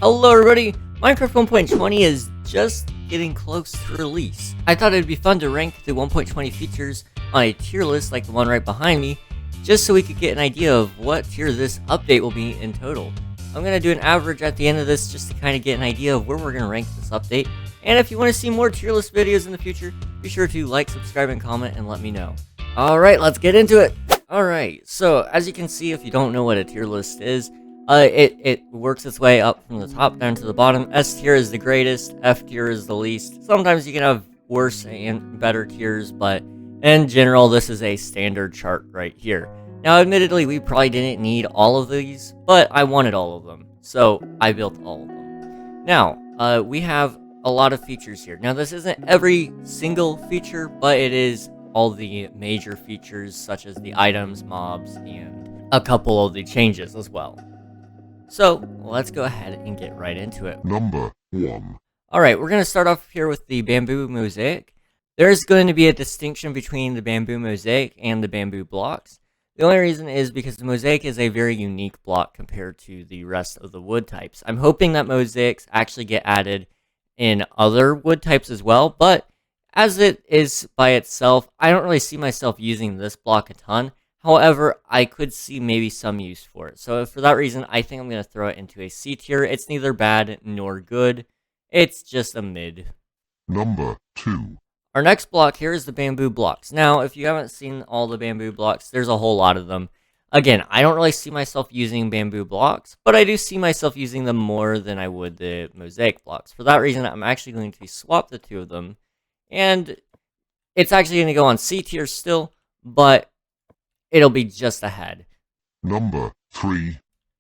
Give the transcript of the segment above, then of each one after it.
Hello everybody, Minecraft 1.20 is just getting close to release. I thought it'd be fun to rank the 1.20 features on a tier list like the one right behind me, just so we could get an idea of what tier this update will be in total. I'm going to do an average at the end of this just to kind of get an idea of where we're going to rank this update. And if you want to see more tier list videos in the future, be sure to like, subscribe, and comment and let me know. Alright, let's get into it! Alright, so as you can see, if you don't know what a tier list is, it works its way up from the top down to the bottom. S tier is the greatest, F tier is the least. Sometimes you can have worse and better tiers, but in general, this is a standard chart right here. Now, admittedly, we probably didn't need all of these, but I wanted all of them, so I built all of them. Now, we have a lot of features here. Now, this isn't every single feature, but it is all the major features, such as the items, mobs, and a couple of the changes as well. So, let's go ahead and get right into it. Number 1. Alright, we're going to start off here with the bamboo mosaic. There's going to be a distinction between the bamboo mosaic and the bamboo blocks. The only reason is because the mosaic is a very unique block compared to the rest of the wood types. I'm hoping that mosaics actually get added in other wood types as well, but as it is by itself, I don't really see myself using this block a ton. However, I could see maybe some use for it. So for that reason, I think I'm going to throw it into a C tier. It's neither bad nor good. It's just a mid. Number 2. Our next block here is the bamboo blocks. Now, if you haven't seen all the bamboo blocks, there's a whole lot of them. Again, I don't really see myself using bamboo blocks, but I do see myself using them more than I would the mosaic blocks. For that reason, I'm actually going to swap the two of them. And it's actually going to go on C tier still, but it'll be just ahead. Number 3.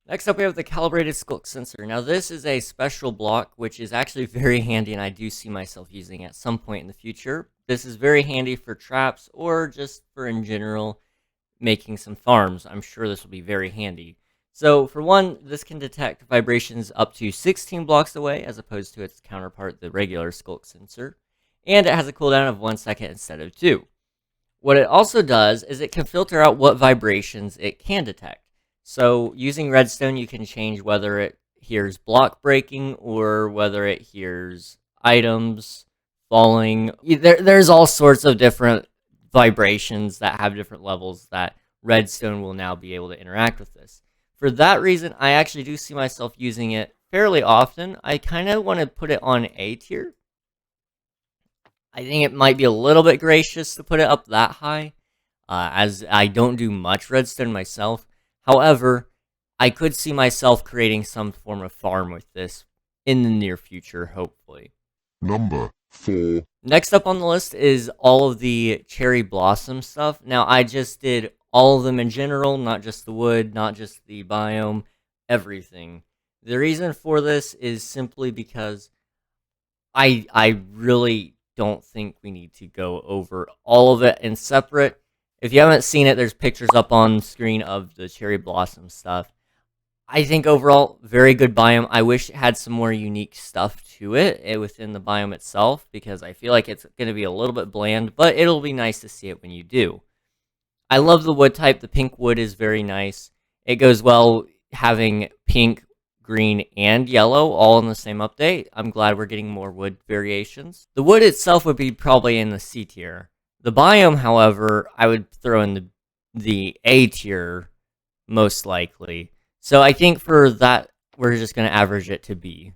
Next up, we have the Calibrated Sculk sensor. Now, this is a special block, which is actually very handy, and I do see myself using at some point in the future. This is very handy for traps, or just for, in general, making some farms. I'm sure this will be very handy. So, for one, this can detect vibrations up to 16 blocks away, as opposed to its counterpart, the regular Sculk sensor. And it has a cooldown of 1 second instead of 2. What it also does is it can filter out what vibrations it can detect. So using redstone, you can change whether it hears block breaking or whether it hears items falling. There's all sorts of different vibrations that have different levels that redstone will now be able to interact with this. For that reason, I actually do see myself using it fairly often. I kind of want to put it on A tier. I think it might be a little bit gracious to put it up that high, as I don't do much redstone myself. However, I could see myself creating some form of farm with this in the near future, hopefully. Number 4. Next up on the list is all of the cherry blossom stuff. Now, I just did all of them in general, not just the wood, not just the biome, everything. The reason for this is simply because I really don't think we need to go over all of it in separate. If you haven't seen it, there's pictures up on screen of the cherry blossom stuff. I think overall, very good biome. I wish it had some more unique stuff to it within the biome itself, because I feel like it's going to be a little bit bland, but it'll be nice to see it when you do. I love the wood type. The pink wood is very nice. It goes well having pink, green, and yellow all in the same update. I'm glad we're getting more wood variations. The wood itself would be probably in the C tier. The biome, however, I would throw in the A tier, most likely. So I think for that, we're just going to average it to B.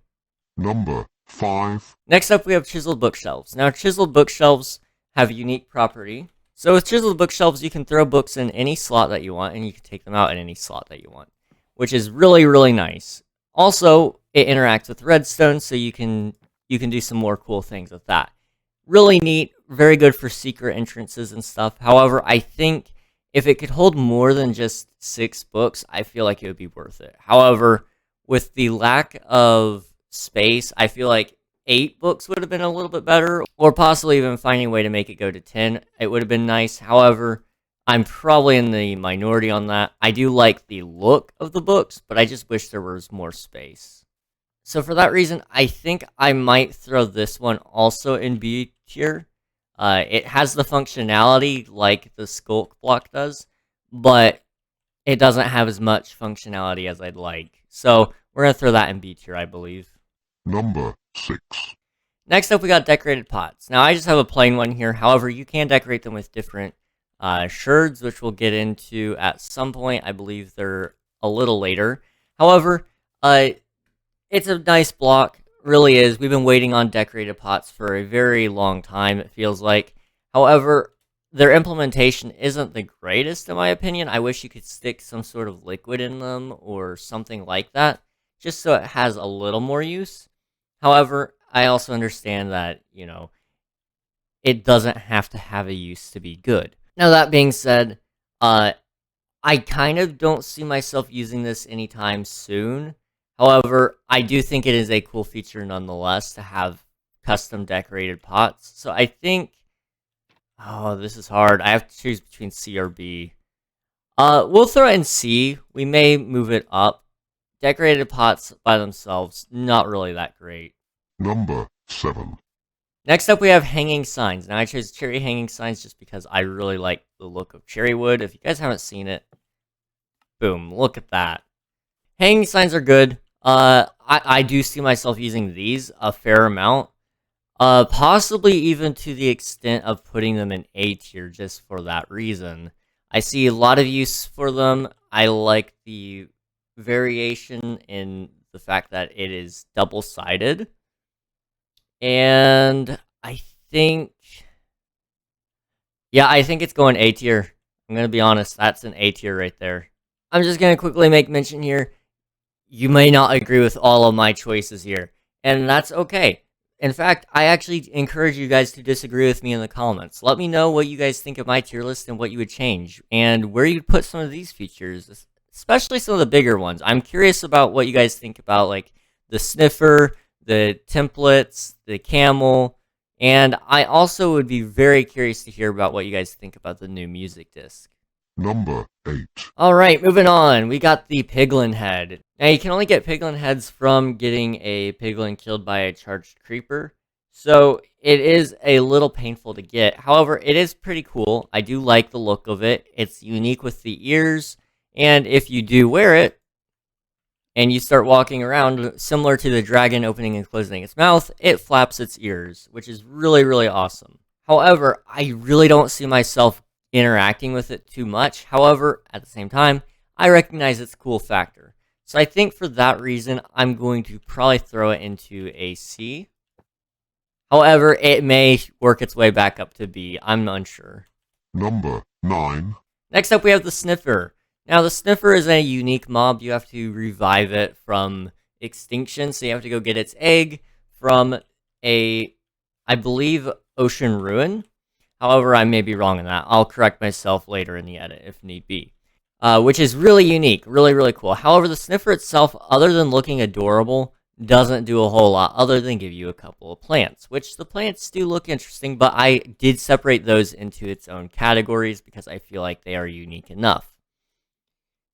Number 5. Next up, we have Chiseled Bookshelves. Now, Chiseled Bookshelves have a unique property. So with Chiseled Bookshelves, you can throw books in any slot that you want, and you can take them out in any slot that you want, which is really, really nice. Also, it interacts with redstone, so you can do some more cool things with that. Really neat, very good for secret entrances and stuff. However, I think if it could hold more than just 6 books, I feel like it would be worth it. However, with the lack of space, I feel like 8 books would have been a little bit better, or possibly even finding a way to make it go to 10. It would have been nice. However, I'm probably in the minority on that. I do like the look of the books, but I just wish there was more space. So for that reason, I think I might throw this one also in B tier. It has the functionality like the Sculk block does, but it doesn't have as much functionality as I'd like. So We're going to throw that in B tier, I believe. Number 6. Next up, we got decorated pots. Now, I just have a plain one here. However, you can decorate them with different sherds, which we'll get into at some point. I believe they're a little later. However, it's a nice block. Really is. We've been waiting on decorated pots for a very long time, it feels like. However, their implementation isn't the greatest, in my opinion. I wish you could stick some sort of liquid in them or something like that, just so it has a little more use. However, I also understand that, it doesn't have to have a use to be good. Now, that being said, I kind of don't see myself using this anytime soon. However, I do think it is a cool feature nonetheless to have custom decorated pots. So I think, this is hard. I have to choose between C or B. We'll throw it in C. We may move it up. Decorated pots by themselves, not really that great. Number 7. Next up, we have hanging signs. Now, I chose cherry hanging signs just because I really like the look of cherry wood. If you guys haven't seen it, boom, look at that. Hanging signs are good. I do see myself using these a fair amount. Possibly even to the extent of putting them in A tier just for that reason. I see a lot of use for them. I like the variation in the fact that it is double-sided. And I think it's going A tier. I'm going to be honest, that's an A tier right there. I'm just going to quickly make mention here. You may not agree with all of my choices here, and that's okay. In fact, I actually encourage you guys to disagree with me in the comments. Let me know what you guys think of my tier list and what you would change, and where you'd put some of these features, especially some of the bigger ones. I'm curious about what you guys think about, like the Sniffer, the templates, the Camel, and I also would be very curious to hear about what you guys think about the new music disc. Number 8. Alright, moving on. We got the Piglin Head. Now, you can only get Piglin Heads from getting a Piglin killed by a charged creeper, so it is a little painful to get. However, it is pretty cool. I do like the look of it. It's unique with the ears, and if you do wear it, and you start walking around, similar to the dragon opening and closing its mouth, it flaps its ears, which is really, really awesome. However, I really don't see myself interacting with it too much. However, at the same time, I recognize its cool factor. So I think for that reason, I'm going to probably throw it into a C. However, it may work its way back up to B. I'm unsure. Number 9. Next up, we have the Sniffer. Now, the Sniffer is a unique mob. You have to revive it from extinction, so you have to go get its egg from I believe, ocean ruin. However, I may be wrong in that. I'll correct myself later in the edit if need be. Which is really unique, really, really cool. However, the Sniffer itself, other than looking adorable, doesn't do a whole lot other than give you a couple of plants, which the plants do look interesting, but I did separate those into its own categories because I feel like they are unique enough.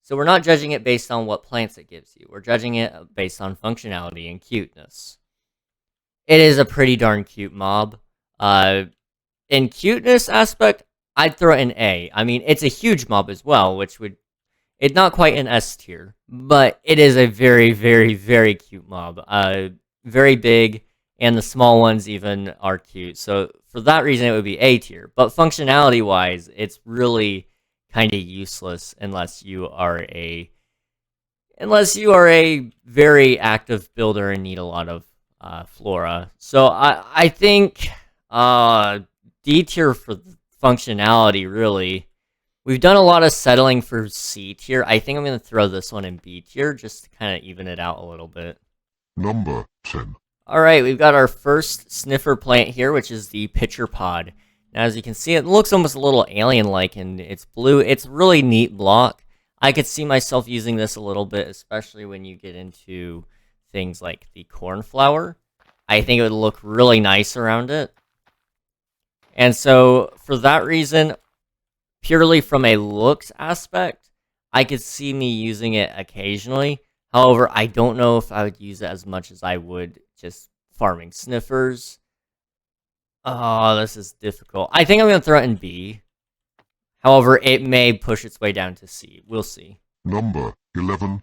So we're not judging it based on what plants it gives you. We're judging it based on functionality and cuteness. It is a pretty darn cute mob. In cuteness aspect, I'd throw it in A. I mean, it's a huge mob as well, it's not quite an S tier, but it is a very, very, very cute mob. Very big, and the small ones even are cute. So for that reason, it would be A tier. But functionality-wise, it's really kind of useless unless you are a very active builder and need a lot of flora. So I think D tier for functionality, really. We've done a lot of settling for C tier. I think I'm going to throw this one in B tier just to kind of even it out a little bit. Number 10. Alright, we've got our first Sniffer plant here, which is the Pitcher Pod. Now, as you can see, it looks almost a little alien-like, and it's blue. It's a really neat block. I could see myself using this a little bit, especially when you get into things like the cornflower. I think it would look really nice around it. And so, for that reason, purely from a looks aspect, I could see me using it occasionally. However, I don't know if I would use it as much as I would just farming Sniffers. Oh, this is difficult. I think I'm going to throw it in B. However, it may push its way down to C. We'll see. Number 11.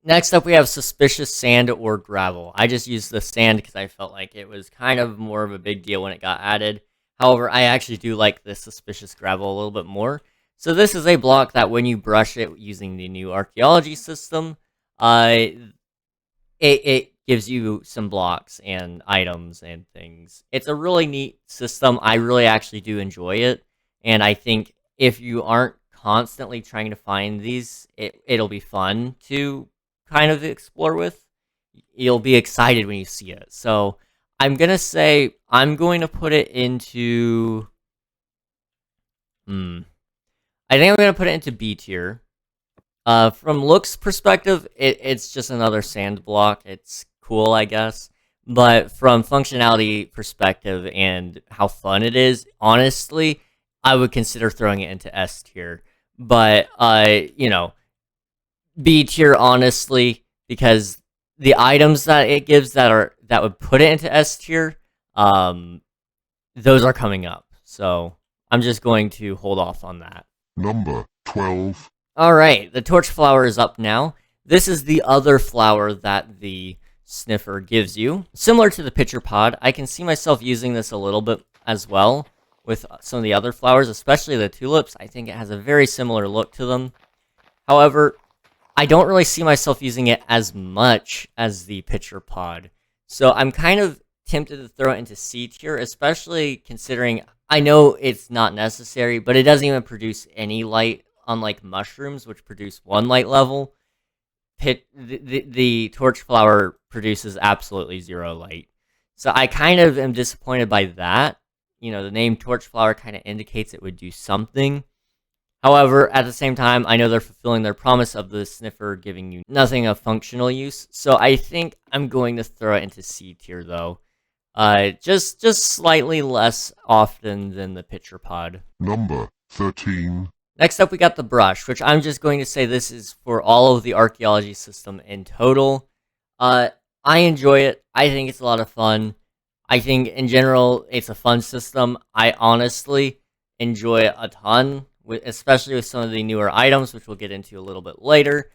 Next up, we have suspicious sand or gravel. I just used the sand because I felt like it was kind of more of a big deal when it got added. However, I actually do like the suspicious gravel a little bit more. So this is a block that when you brush it using the new archaeology system, it gives you some blocks and items and things. It's a really neat system. I really actually do enjoy it. And I think if you aren't constantly trying to find these, it'll be fun to kind of explore with. You'll be excited when you see it. So I'm gonna say I'm going to put it into I think I'm gonna put it into B tier. From looks perspective, it's just another sand block. It's cool, I guess. But from functionality perspective and how fun it is, honestly, I would consider throwing it into S tier. But B tier, honestly, because the items that it gives that would put it into S tier, those are coming up. So I'm just going to hold off on that. Number 12. Alright, the Torchflower is up now. This is the other flower that the Sniffer gives you. Similar to the Pitcher Pod, I can see myself using this a little bit as well with some of the other flowers, especially the tulips. I think it has a very similar look to them. However, I don't really see myself using it as much as the Pitcher Pod. So I'm kind of tempted to throw it into C tier, especially considering I know it's not necessary, but it doesn't even produce any light, unlike mushrooms, which produce 1 light level. The Torchflower produces absolutely 0 light. So I kind of am disappointed by that. The name Torchflower kind of indicates it would do something. However, at the same time, I know they're fulfilling their promise of the Sniffer giving you nothing of functional use. So I think I'm going to throw it into C tier, though. Just slightly less often than the Pitcher Pod. Number 13. Next up, we got the brush, which I'm just going to say this is for all of the archaeology system in total. I enjoy it. I think it's a lot of fun. I think, in general, it's a fun system. I honestly enjoy it a ton, especially with some of the newer items, which we'll get into a little bit later.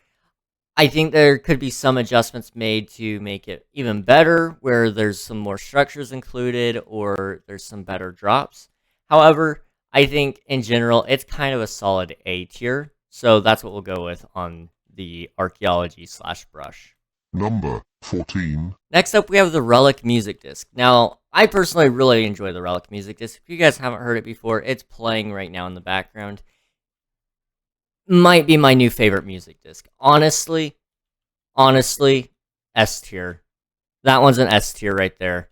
I think there could be some adjustments made to make it even better, where there's some more structures included, or there's some better drops. However, I think, in general, it's kind of a solid A tier, so that's what we'll go with on the archaeology / brush. Number 14. Next up, we have the Relic music disc. Now, I personally really enjoy the Relic music disc. If you guys haven't heard it before, it's playing right now in the background. Might be my new favorite music disc. Honestly, S tier. That one's an S tier right there.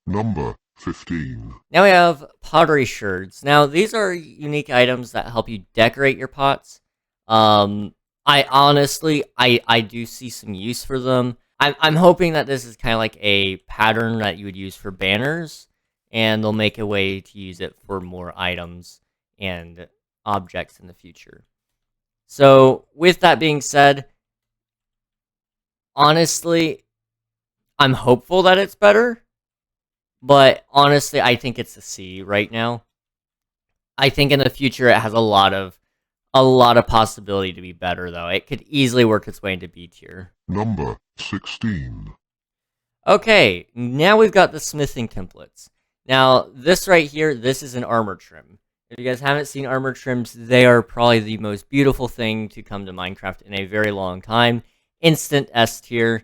Number 15. Now we have Pottery Sherds. Now, these are unique items that help you decorate your pots. I honestly do see some use for them. I'm hoping that this is kind of like a pattern that you would use for banners, and they'll make a way to use it for more items and objects in the future. So, with that being said, honestly, I'm hopeful that it's better, but honestly, I think it's a C right now. I think in the future it has a lot of possibility to be better, though. It could easily work its way into B tier. Number 16. Okay, now we've got the smithing templates. Now, this right here, this is an armor trim. If you guys haven't seen armor trims, they are probably the most beautiful thing to come to Minecraft in a very long time. Instant S tier.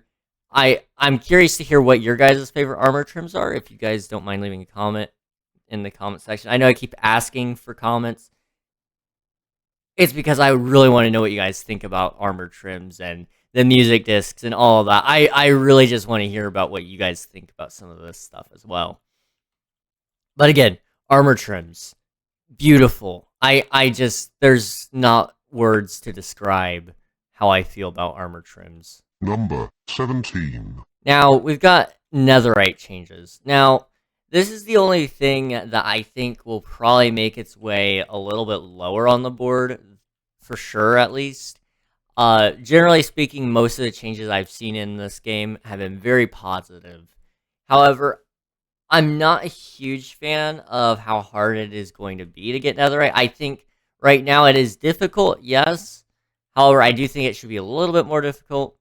I'm curious to hear what your guys' favorite armor trims are, if you guys don't mind leaving a comment in the comment section. I know I keep asking for comments. It's because I really want to know what you guys think about armor trims and the music discs and all of that. I really just want to hear about what you guys think about some of this stuff as well. But again, armor trims. Beautiful. I just, there's not words to describe how I feel about armor trims. Number 17. Now, we've got Netherite Changes. Now, this is the only thing that I think will probably make its way a little bit lower on the board, for sure at least. Generally speaking, most of the changes I've seen in this game have been very positive. However, I'm not a huge fan of how hard it is going to be to get Netherite. I think right now it is difficult, yes. However, I do think it should be a little bit more difficult.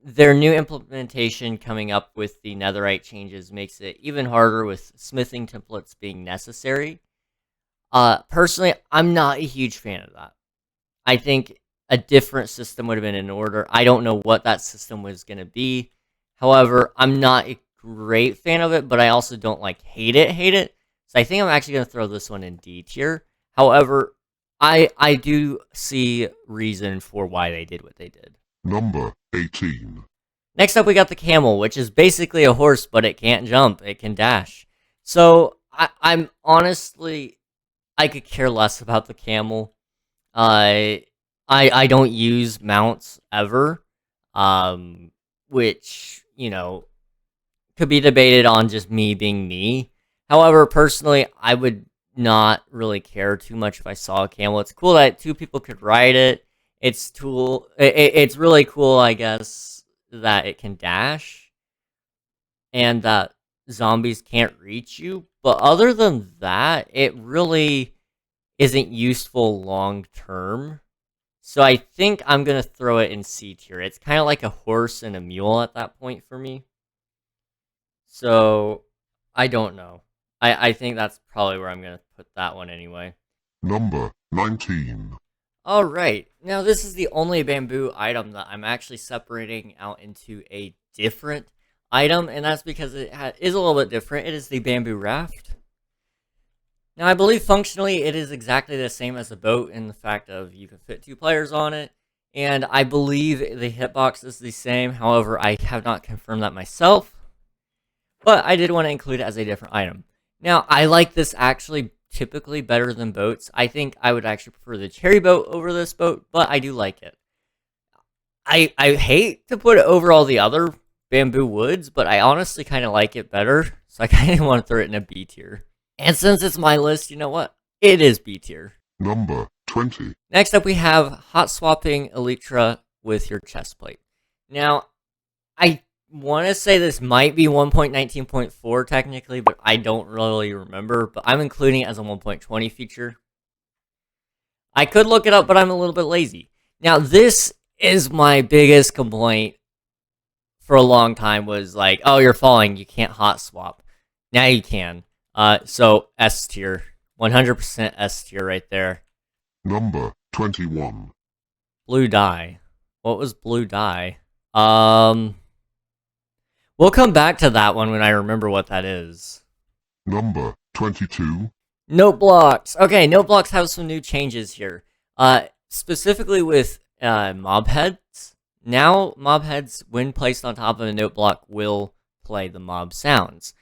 their new implementation coming up with the Netherite changes makes it even harder with smithing templates being necessary. Personally, I'm not a huge fan of that. I think a different system would have been in order. I don't know what that system was going to be. However, I'm not a great fan of it, but I also don't like hate it. So I think I'm actually going to throw this one in D tier. However, I do see reason for why they did what they did. Number 18. Next up, we got the camel, which is basically a horse, but it can't jump. It can dash. So I'm honestly, I could care less about the camel. I don't use mounts ever, which, you know, could be debated on just me being me. However, personally, I would not really care too much if I saw a camel. It's cool that two people could ride it. It's really cool, I guess, that it can dash and that zombies can't reach you. But other than that, it really isn't useful long term. So I think I'm going to throw it in C tier. It's kind of like a horse and a mule at that point for me. So I don't know. I think that's probably where I'm going to put that one anyway. Number 19. Alright, now this is the only bamboo item that I'm actually separating out into a different item, and that's because it is a little bit different. It is the bamboo raft. Now, I believe functionally it is exactly the same as a boat in the fact of you can fit 2 players on it, and I believe the hitbox is the same. However, I have not confirmed that myself, but I did want to include it as a different item. Now, I like this actually typically better than boats. I think I would actually prefer the cherry boat over this boat, but I do like it. I hate to put it over all the other bamboo woods, but I honestly kind of like it better, so I kind of want to throw it in a B tier. And since it's my list, you know what? It is B tier. Number 20. Next up, we have hot swapping Elytra with your chest plate. Now, I want to say this might be 1.19.4 technically, but I don't really remember. But I'm including it as a 1.20 feature. I could look it up, but I'm a little bit lazy. Now, this is my biggest complaint for a long time was like, oh, you're falling, you can't hot swap. Now you can. So S tier, 100% S tier right there. Number 21. Blue dye. What was blue dye? We'll come back to that one when I remember what that is. Number 22. Note blocks. Okay, note blocks have some new changes here. Specifically with mob heads. Now, mob heads, when placed on top of a note block, will play the mob sounds.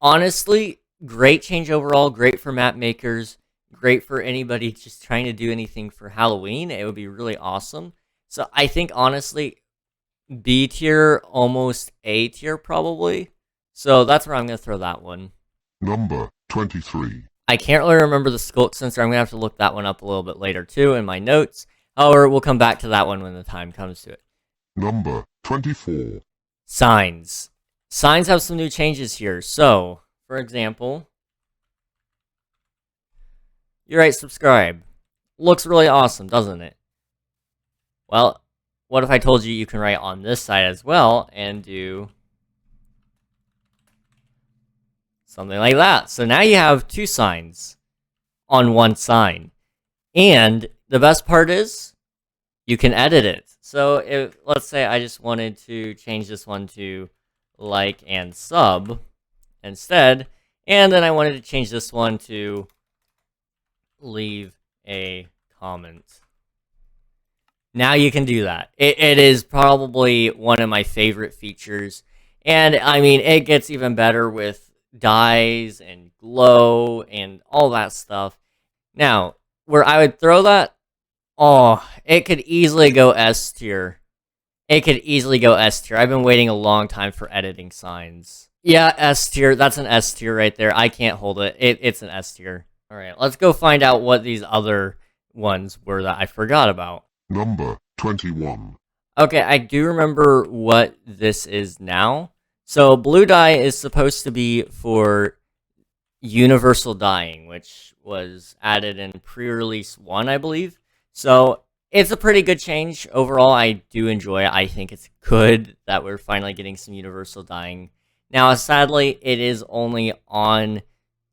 Honestly, great change overall. Great for map makers. Great for anybody just trying to do anything for Halloween. It would be really awesome. So I think, honestly, B tier, almost A tier probably. So that's where I'm going to throw that one. Number 23. I can't really remember the Sculk sensor. I'm going to have to look that one up a little bit later too in my notes. However, we'll come back to that one when the time comes to it. Number 24. Signs. Signs have some new changes here. So, for example, you write subscribe. Looks really awesome, doesn't it? Well, what if I told you you can write on this side as well and do something like that? So now you have 2 signs on one sign. And the best part is you can edit it. So if, let's say I just wanted to change this one to like and sub instead, and then I wanted to change this one to leave a comment. Now you can do that. It is probably one of my favorite features. And I mean, it gets even better with dyes and glow and all that stuff. Now, where I would throw that, oh, it could easily go S tier. It could easily go S tier. I've been waiting a long time for editing signs. Yeah, S tier. That's an S tier right there. I can't hold it. It's an S tier. All right, let's go find out what these other ones were that I forgot about. Number 21. Okay, I do remember what this is now. So blue dye is supposed to be for universal dyeing, which was added in pre-release 1, I believe. So It's a pretty good change. Overall, I do enjoy it. I think it's good that we're finally getting some universal dyeing. Now, sadly, it is only on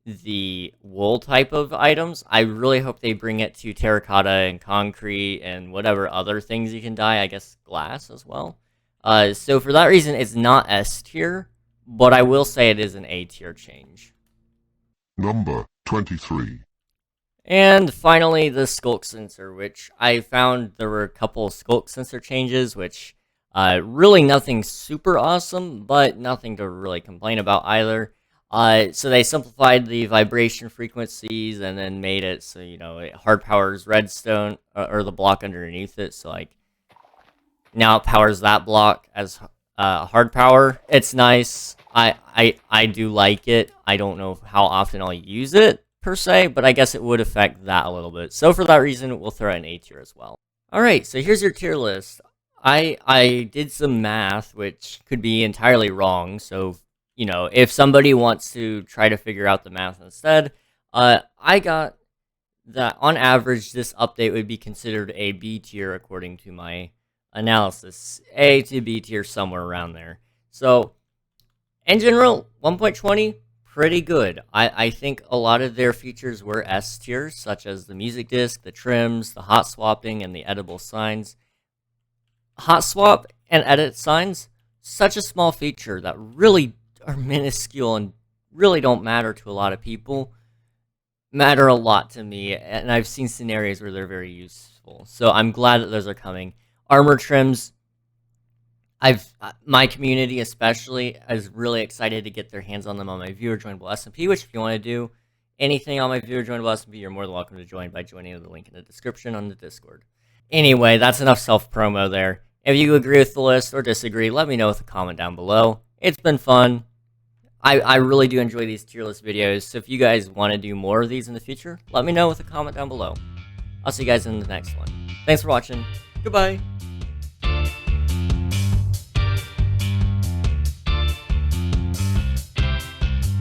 the wool type of items. I really hope they bring it to terracotta and concrete and whatever other things you can dye. I guess glass as well. So for that reason, it's not S tier, but I will say it is an A tier change. Number 23. And finally, the Sculk sensor, which I found there were a couple Sculk sensor changes, which really nothing super awesome, but nothing to really complain about either. So they simplified the vibration frequencies and then made it so, you know, it hard powers redstone or the block underneath it. So, like, now it powers that block as hard power. It's nice. I do like it. I don't know how often I'll use it per se, but I guess it would affect that a little bit. So for that reason, we'll throw an A tier as well. All right, so here's your tier list. I did some math, which could be entirely wrong. So, you know, if somebody wants to try to figure out the math instead, I got that on average, this update would be considered a B tier according to my analysis. A to B tier, somewhere around there. So, in general, 1.20, pretty good. I think a lot of their features were S tiers, such as the music disc, the trims, the hot swapping, and the editable signs. Hot swap and edit signs, such a small feature that really are minuscule and really don't matter to a lot of people. Matter a lot to me, and I've seen scenarios where they're very useful. So I'm glad that those are coming. Armor trims, my community especially is really excited to get their hands on them on my viewer joinable SMP, which if you want to do anything on my viewer joinable SMP, you're more than welcome to join by joining the link in the description on the Discord. Anyway, that's enough self-promo there. If you agree with the list or disagree, let me know with a comment down below. It's been fun. I really do enjoy these tier list videos, so if you guys want to do more of these in the future, let me know with a comment down below. I'll see you guys in the next one. Thanks for watching. Goodbye.